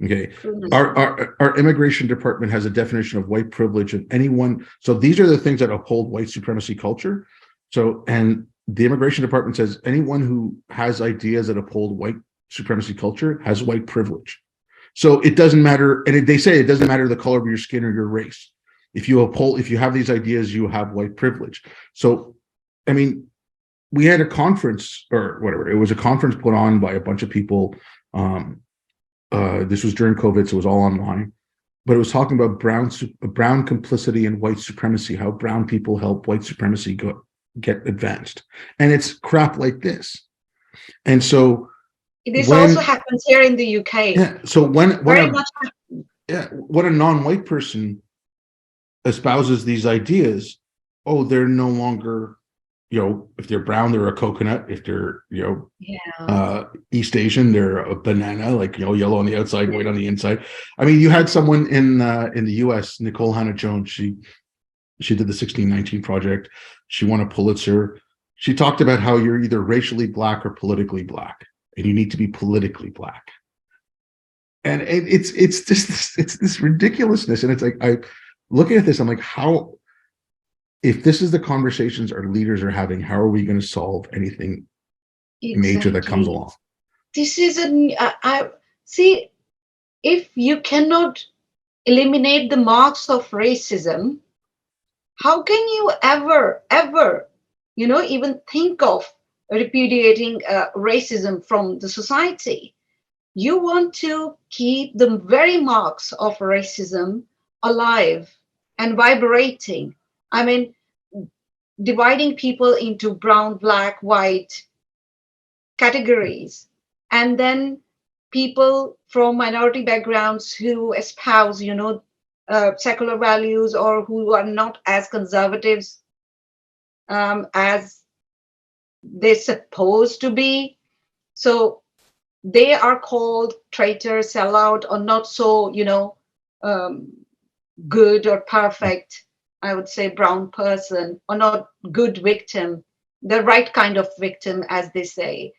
Okay, our immigration department has a definition of white privilege of anyone. So these are the things that uphold white supremacy culture. So, and the immigration department says anyone who has ideas that uphold white supremacy culture has white privilege. So it doesn't matter, and they say it doesn't matter the color of your skin or your race. If you have these ideas, you have white privilege. So, I mean, we had a conference or whatever. It was a conference put on by a bunch of people. This was during COVID, so it was all online. But it was talking about brown complicity and white supremacy, how brown people help white supremacy get advanced. And it's crap like this. And so this also happens here in the UK. Yeah. So when a non-white person espouses these ideas, oh, they're no longer, if they're brown, they're a coconut. If they're, East Asian, they're a banana, like, yellow on the outside, white on the inside. I mean, you had someone in the US, Nicole Hannah-Jones. She did the 1619 Project. She won a Pulitzer. She talked about how you're either racially black or politically black, and you need to be politically black. And it's this ridiculousness. And it's like, I looking at this, I'm like, how, if this is the conversations our leaders are having, how are we going to solve anything major that comes along? This is I see, if you cannot eliminate the marks of racism, how can you ever, even think of repudiating racism from the society? You want to keep the very marks of racism alive and vibrating. I mean, dividing people into brown, black, white categories, and then people from minority backgrounds who espouse, secular values, or who are not as conservatives as they're supposed to be. So they are called traitor, sellout, or not so, good or perfect, I would say, brown person, or not good victim, the right kind of victim, as they say.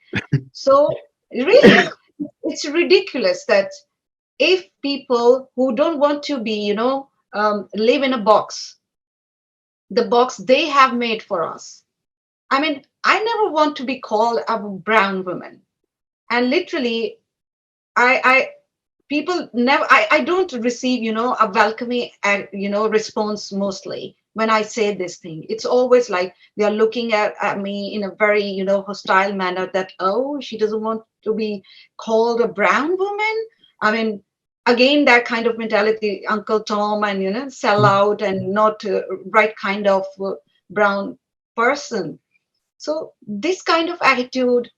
So really, it's ridiculous that if people who don't want to be, live in a box, the box they have made for us. I mean, I never want to be called a brown woman. And literally, people never, I don't receive, a welcoming, response mostly when I say this thing. It's always like they are looking at me in a very, hostile manner that, oh, she doesn't want to be called a brown woman. I mean, again, that kind of mentality, Uncle Tom, and, sell out and not right kind of brown person. So this kind of attitude,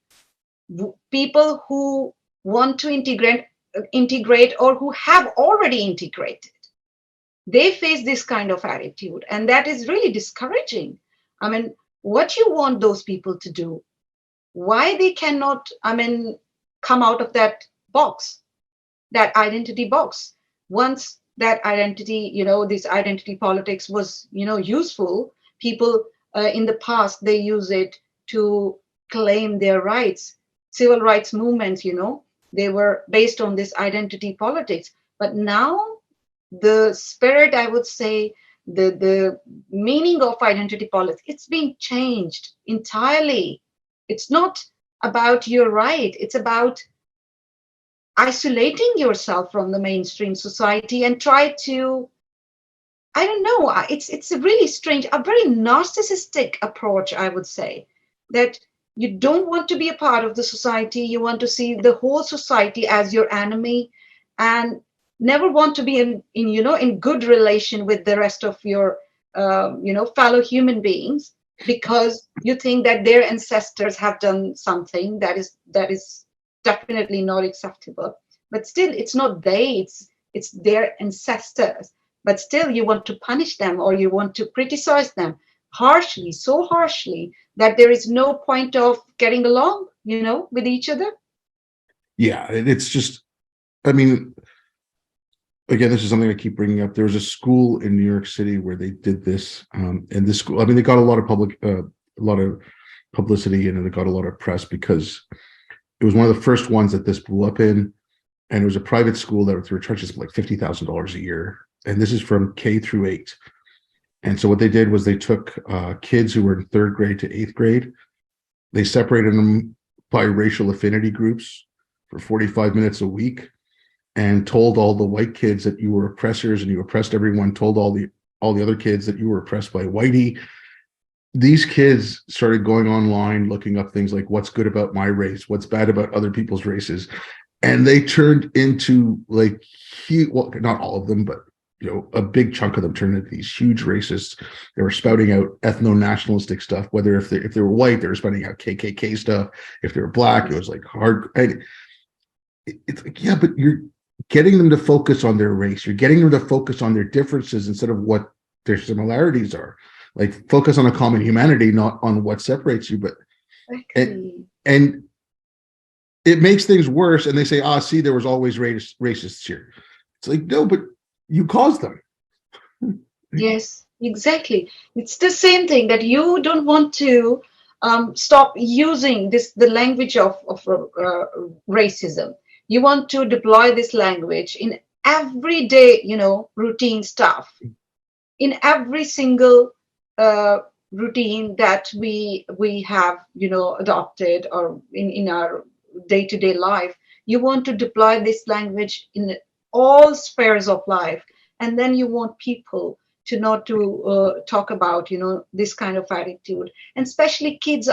people who want to integrate or who have already integrated, they face this kind of attitude, and that is really discouraging. I mean, what you want those people to do, why they cannot, come out of that box, that identity box. Once that identity, this identity politics was, useful, people in the past, they use it to claim their rights. Civil rights movements, they were based on this identity politics. But now the spirit, I would say, the meaning of identity politics, it's been changed entirely. It's not about your right. It's about isolating yourself from the mainstream society and try to, I don't know, it's a really strange, a very narcissistic approach, I would say, that you don't want to be a part of the society. You want to see the whole society as your enemy, and never want to be in good relation with the rest of your, fellow human beings, because you think that their ancestors have done something that is definitely not acceptable. But still, it's not it's their ancestors. But still, you want to punish them, or you want to criticize them harshly, so harshly, that there is no point of getting along, with each other. Yeah, it's just, I mean, again, this is something I keep bringing up. There was a school in New York City where they did this, and this school, I mean, they got a lot of publicity, and they got a lot of press because it was one of the first ones that this blew up in, and it was a private school that were charges like $50,000 a year, and this is from K through 8. And so what they did was they took kids who were in 3rd grade to 8th grade, They separated them by racial affinity groups for 45 minutes a week, and told all the white kids that you were oppressors and you oppressed everyone, told all the other kids that you were oppressed by whitey. These kids started going online looking up things like what's good about my race, what's bad about other people's races, and they turned into like huge, well, not all of them, but a big chunk of them turned into these huge racists. They were spouting out ethno-nationalistic stuff. Whether if they were white, they were spouting out KKK stuff. If they were black, it was like hard. And it's like, yeah, but you're getting them to focus on their race. You're getting them to focus on their differences instead of what their similarities are. Like focus on a common humanity, not on what separates you. But and it makes things worse. And they say, see, there was always racists here. It's like, no, but you caused them. Yes, exactly. It's the same thing that you don't want to stop using the language of racism. You want to deploy this language in everyday, routine stuff, in every single routine that we have, adopted, or in our day-to-day life. You want to deploy this language in all spheres of life, and then you want people to not to talk about this kind of attitude. And especially kids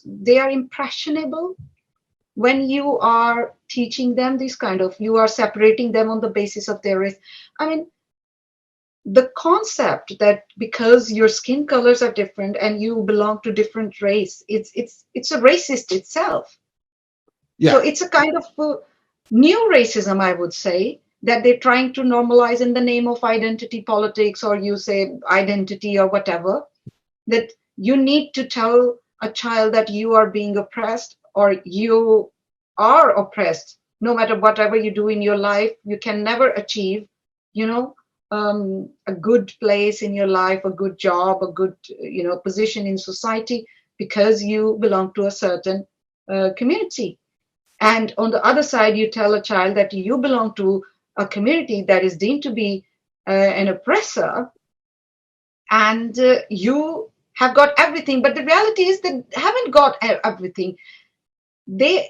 they are impressionable when you are teaching them this kind of, you are separating them on the basis of their race. I mean, the concept that because your skin colors are different and you belong to different race, it's a racist itself. Yeah. So it's a kind of new racism, I would say, that they're trying to normalize in the name of identity politics, or you say identity or whatever, that you need to tell a child that you are being oppressed or you are oppressed. No matter whatever you do in your life, you can never achieve, a good place in your life, a good job, a good, position in society because you belong to a certain community. And on the other side, you tell a child that you belong to a community that is deemed to be an oppressor, and you have got everything. But the reality is they haven't got everything. The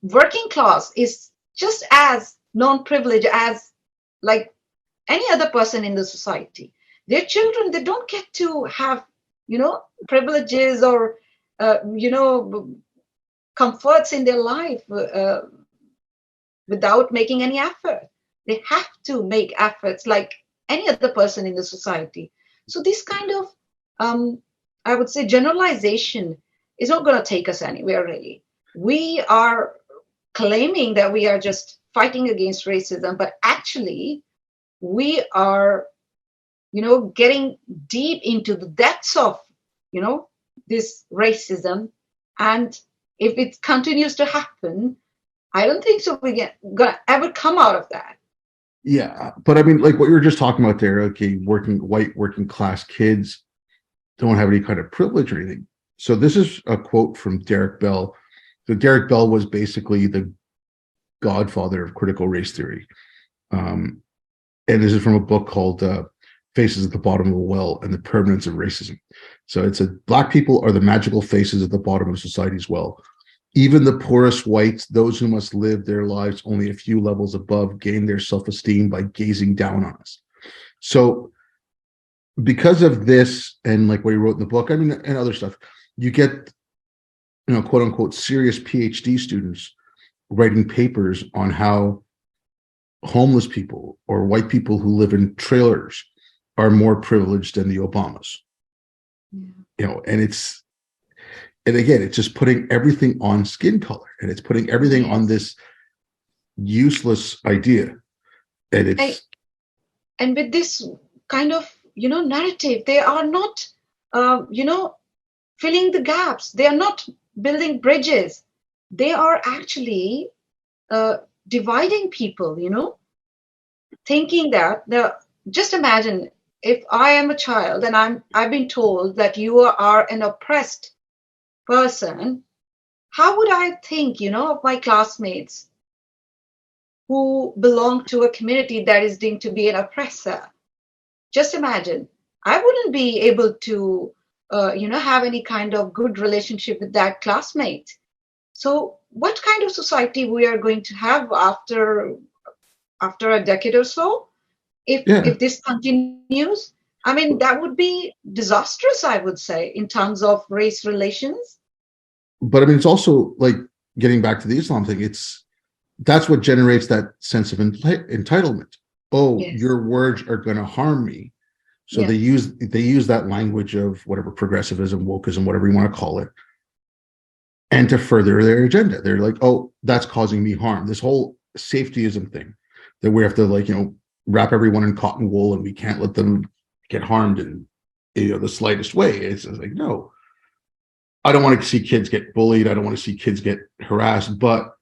working class is just as non-privileged as like any other person in the society. Their children, they don't get to have, privileges or, comforts in their life without making any effort. They have to make efforts like any other person in the society. So this kind of, I would say, generalization is not going to take us anywhere, really. We are claiming that we are just fighting against racism, but actually we are, getting deep into the depths of, this racism. And if it continues to happen, I don't think so we're gonna ever come out of that. Yeah, but I mean, like what you were just talking about there, okay, white working class kids don't have any kind of privilege or anything. So this is a quote from Derek Bell. So Derek Bell was basically the godfather of critical race theory. And this is from a book called Faces at the Bottom of a Well and the Permanence of Racism. So it said, Black people are the magical faces at the bottom of society's well. Even the poorest whites, those who must live their lives only a few levels above, gain their self-esteem by gazing down on us. So because of this, and like what he wrote in the book, I mean, and other stuff, you get, quote unquote, serious PhD students writing papers on how homeless people or white people who live in trailers are more privileged than the Obamas. Yeah. And again, it's just putting everything on skin color, and it's putting everything on this useless idea. And with this kind of, narrative, they are not, filling the gaps. They are not building bridges. They are actually dividing people, thinking that just imagine if I am a child and I've been told that you are an oppressed person, how would I think, of my classmates who belong to a community that is deemed to be an oppressor? Just imagine, I wouldn't be able to have any kind of good relationship with that classmate. So what kind of society we are going to have after a decade or so, Yeah, if this continues? I mean, that would be disastrous, I would say, in terms of race relations. but I mean, it's also like getting back to the Islam thing. That's what generates that sense of entitlement. Oh, Yes, your words are going to harm me. So they yes, use that language of whatever progressivism, wokeism, whatever you want to call it, and to further their agenda. They're like, oh, that's causing me harm. This whole safetyism thing that we have to wrap everyone in cotton wool and we can't let them get harmed in the slightest way. It's like, no, I don't want to see kids get bullied. I don't want to see kids get harassed, but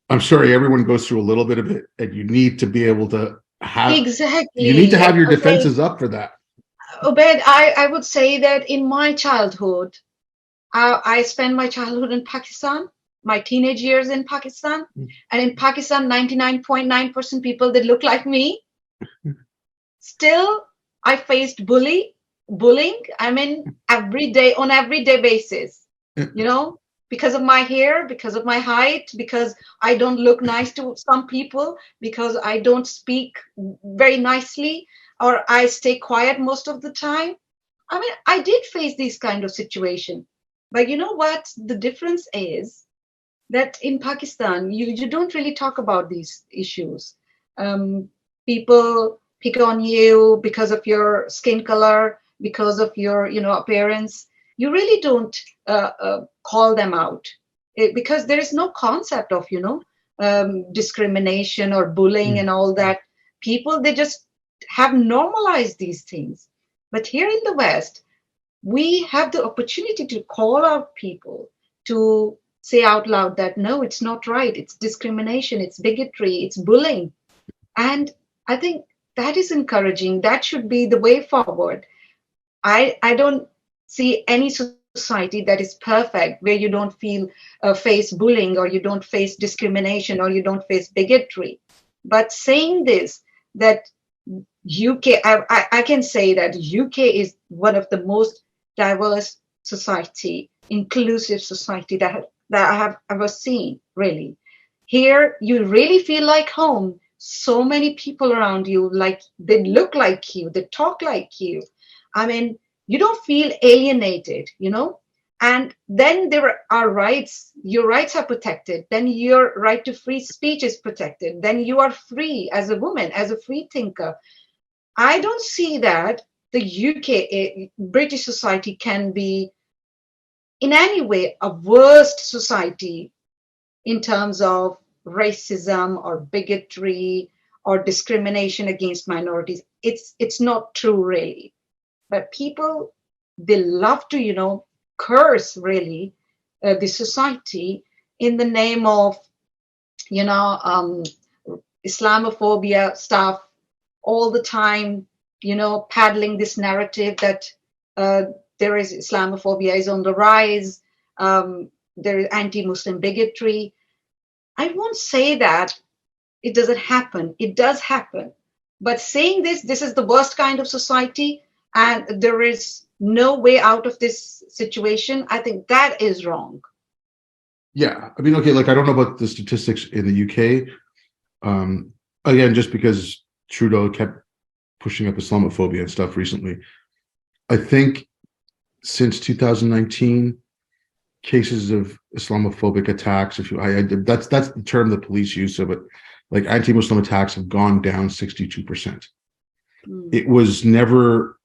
I'm sorry, everyone goes through a little bit of it, and you need to be able to exactly. have your Obed, defenses up for that. Obed, I would say that in my childhood, I spent my childhood in Pakistan, my teenage years in Pakistan. And in Pakistan, 99.9% people that look like me. Still, I faced bullying. I mean, on everyday basis, because of my hair, because of my height, because I don't look nice to some people, because I don't speak very nicely, or I stay quiet most of the time. I mean, I did face these kind of situation. But you know what? The difference is that in Pakistan, you don't really talk about these issues. People pick on you because of your skin color, because of your appearance. You really don't call them out. Because there is no concept of discrimination or bullying and all that. People, they just have normalized these things. But here in the West, we have the opportunity to call out people, to say out loud that no, it's not right, it's discrimination, it's bigotry, it's bullying. And I think that is encouraging. That should be the way forward. I don't see any society that is perfect where you don't face bullying, or you don't face discrimination, or you don't face bigotry. But saying this, that UK, I can say that UK is one of the most diverse society, inclusive society that I have ever seen, really. Here, you really feel like home. So many people around you, like they look like you, they talk like you. I mean, you don't feel alienated. And then there are rights. Your rights are protected. Then your right to free speech is protected. Then you are free as a woman, as a free thinker. I don't see that the UK, British society, can be in any way a worst society in terms of racism or bigotry or discrimination against minorities. It's not true, really. But people, they love to curse, really, the society in the name of you know um, Islamophobia stuff, all the time, paddling this narrative that uh, there is Islamophobia is on the rise, there is anti-Muslim bigotry. I won't say that it doesn't happen. It does happen. But saying this is the worst kind of society and there is no way out of this situation, I think that is wrong. Yeah, I mean, okay, like I don't know about the statistics in the UK. Again, just because Trudeau kept pushing up Islamophobia and stuff recently, I think since 2019, cases of Islamophobic attacks, if you, that's the term the police use of it, like anti-Muslim attacks have gone down 62%. It was never,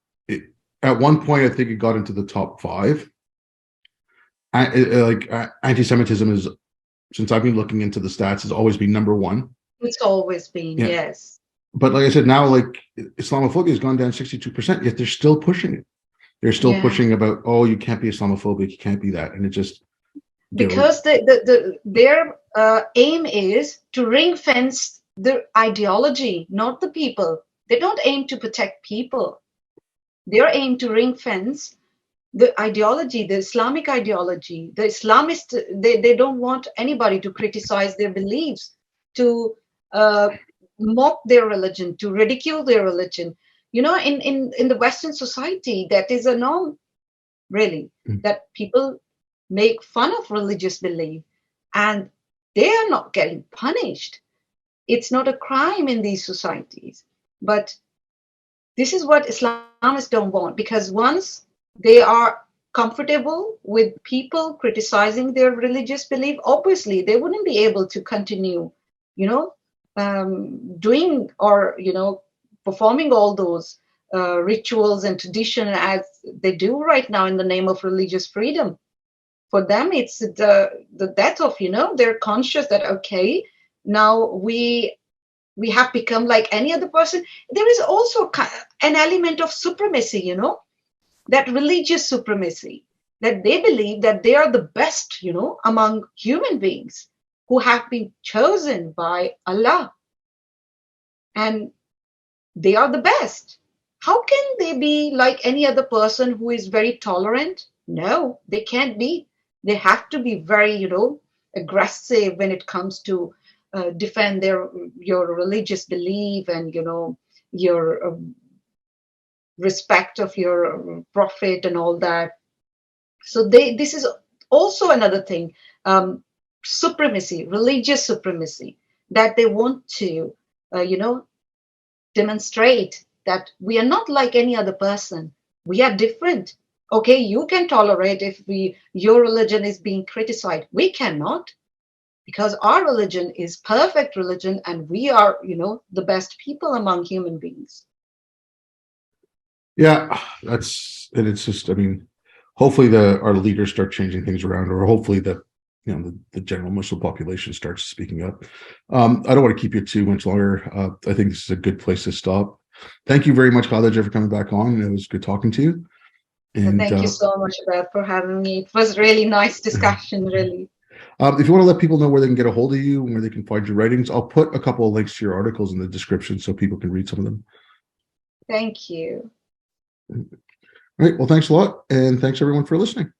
at one point, I think it got into the top five. Anti-Semitism is, since I've been looking into the stats, has always been number one. It's always been, Yeah. yes. But like I said, now like Islamophobia has gone down 62%, yet they're still pushing it. They're still pushing about, oh, you can't be Islamophobic, you can't be that. And it just, because their aim is to ring fence the ideology, not the people. They don't aim to protect people. Their aim to ring fence the ideology, the Islamic ideology. The Islamist, they don't want anybody to criticize their beliefs, to mock their religion, to ridicule their religion. In the Western society, that is a norm. really, Mm. that people make fun of religious belief and they are not getting punished. It's not a crime in these societies. But this is what Islamists don't want, because once they are comfortable with people criticizing their religious belief, obviously they wouldn't be able to continue, you know, doing or, performing all those rituals and tradition as they do right now in the name of religious freedom. For them, it's the death of, they're conscious that, okay, now we have become like any other person. There is also an element of supremacy, that religious supremacy, that they believe that they are the best, among human beings who have been chosen by Allah, and they are the best. How can they be like any other person who is very tolerant? No, they can't be. They have to be very, aggressive when it comes to defend your religious belief and, your respect of your prophet and all that. So this is also another thing, supremacy, religious supremacy, that they want to, demonstrate that we are not like any other person. We are different. Okay, you can tolerate if your religion is being criticized. We cannot, because our religion is perfect religion and we are, the best people among human beings. Yeah, it's just, I mean, hopefully our leaders start changing things around, or hopefully the general Muslim population starts speaking up. I don't want to keep you too much longer. I think this is a good place to stop. Thank you very much, Khadija, for coming back on. It was good talking to you. And thank you so much, Beth, for having me. It was really nice discussion, really. If you want to let people know where they can get a hold of you and where they can find your writings, I'll put a couple of links to your articles in the description so people can read some of them. Thank you. All right. Well, thanks a lot. And thanks everyone for listening.